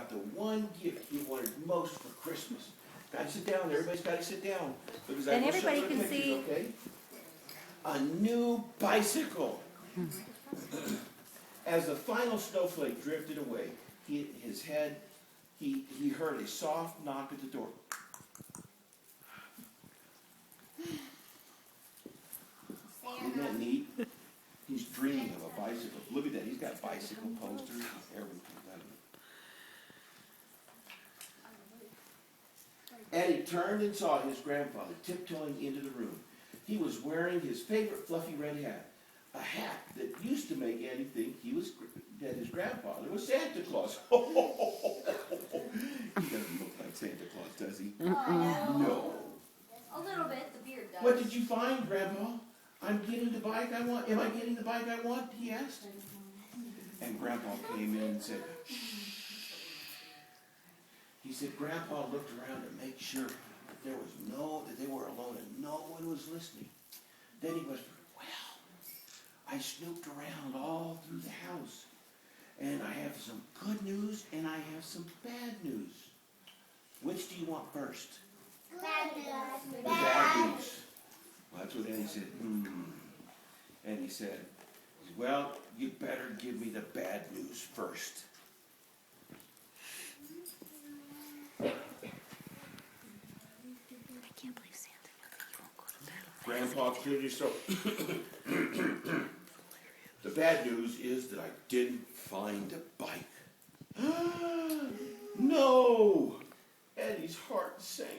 got the one gift he wanted most for Christmas. Got to sit down. Everybody's got to sit down. Because Then I will show everybody you the can pictures, see. okay? A new bicycle. As the final snowflake drifted away, he heard a soft knock at the door. Isn't that neat? He's dreaming of a bicycle. Look at that. He's got bicycle posters and everything. Eddie turned and saw his grandfather tiptoeing into the room. He was wearing his favorite fluffy red hat, a hat that used to make Eddie think that his grandfather was Santa Claus. He doesn't look like Santa Claus, does he? No. A little bit, the beard does. What did you find, Grandpa? I'm getting the bike I want. Am I getting the bike I want? He asked. And Grandpa came in and said, shh. He said, Grandpa looked around to make sure that that they were alone and no one was listening. Then he whispered, well, I snooped around all through the house. And I have some good news and I have some bad news. Which do you want first? Bad news. The bad news. Well, that's what Eddie said. And he said, well, you better give me the bad news first. I can't believe Santa. You won't go to bed. Grandpa cleared his throat. The bad news is that I didn't find a bike. No! Eddie's heart sank.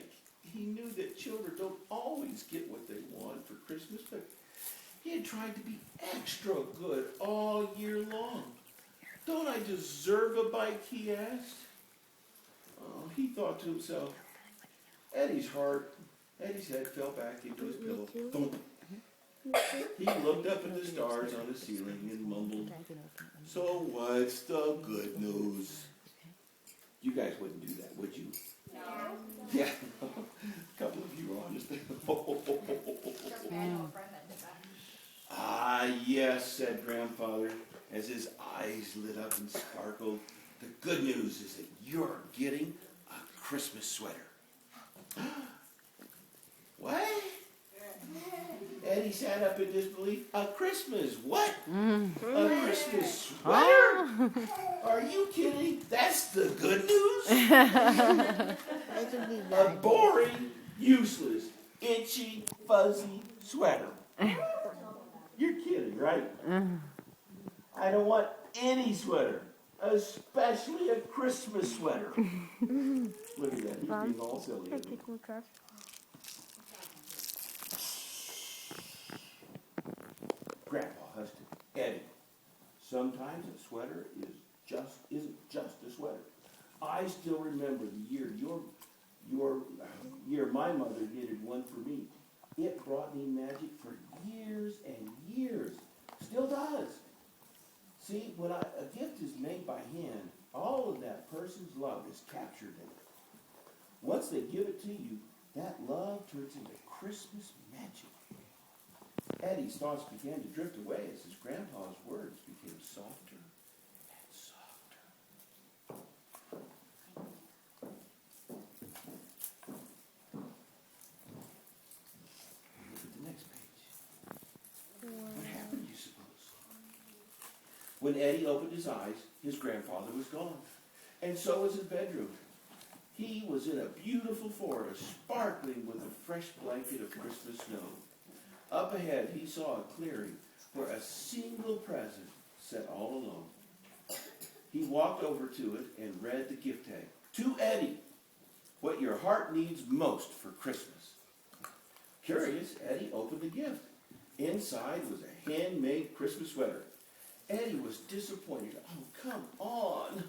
He knew that children don't always get what they want for Christmas, but he had tried to be extra good all year long. Don't I deserve a bike, he asked. Oh, he thought to himself. Eddie's head fell back into his pillow. Thump. He looked up at the stars on the ceiling and mumbled, so what's the good news? You guys wouldn't do that, would you? No. Yeah, a couple of you are honest. Trust me, I know a friend that did that. Ah, yes, said Grandfather, as his eyes lit up and sparkled. The good news is that you're getting a Christmas sweater. What? Eddie sat up in disbelief. A Christmas what? A Christmas sweater? Are you kidding? That's the good news? A boring, useless, itchy, fuzzy sweater. You're kidding, right? I don't want any sweater, especially a Christmas sweater. Look at that, he's being all silly. Isn't he? Grandpa hushed him. Eddie, sometimes a sweater isn't just a sweater. I still remember the year my mother knitted one for me. It brought me magic for years and years. Still does. See, when a gift is made by hand, all of that person's love is captured in it. Once they give it to you, that love turns into Christmas magic. Eddie's thoughts began to drift away as his grandpa's words became softer and softer. Look at the next page. What happened, you suppose? When Eddie opened his eyes, his grandfather was gone. And so was his bedroom. He was in a beautiful forest, sparkling with a fresh blanket of Christmas snow. Up ahead, he saw a clearing where a single present sat all alone. He walked over to it and read the gift tag. To Eddie, what your heart needs most for Christmas. Curious, Eddie opened the gift. Inside was a handmade Christmas sweater. Eddie was disappointed. Oh, come on.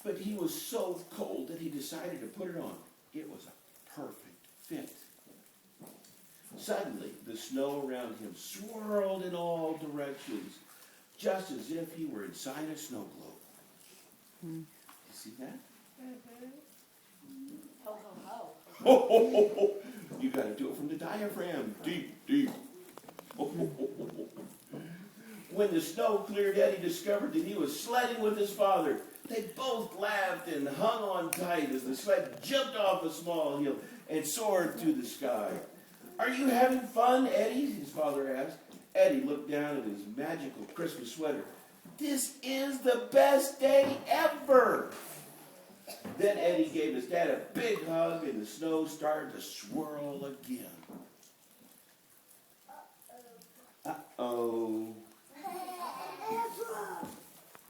But he was so cold that he decided to put it on. It was a perfect fit. Suddenly, the snow around him swirled in all directions, just as if he were inside a snow globe. You see that? Ho, ho, ho. Ho, ho, ho, ho. You got to do it from the diaphragm. Deep, deep. Ho, ho, ho, ho, ho. When the snow cleared, Eddie discovered that he was sledding with his father. They both laughed and hung on tight as the sled jumped off a small hill and soared through the sky. "Are you having fun, Eddie?" his father asked. Eddie looked down at his magical Christmas sweater. "This is the best day ever!" Then Eddie gave his dad a big hug, and the snow started to swirl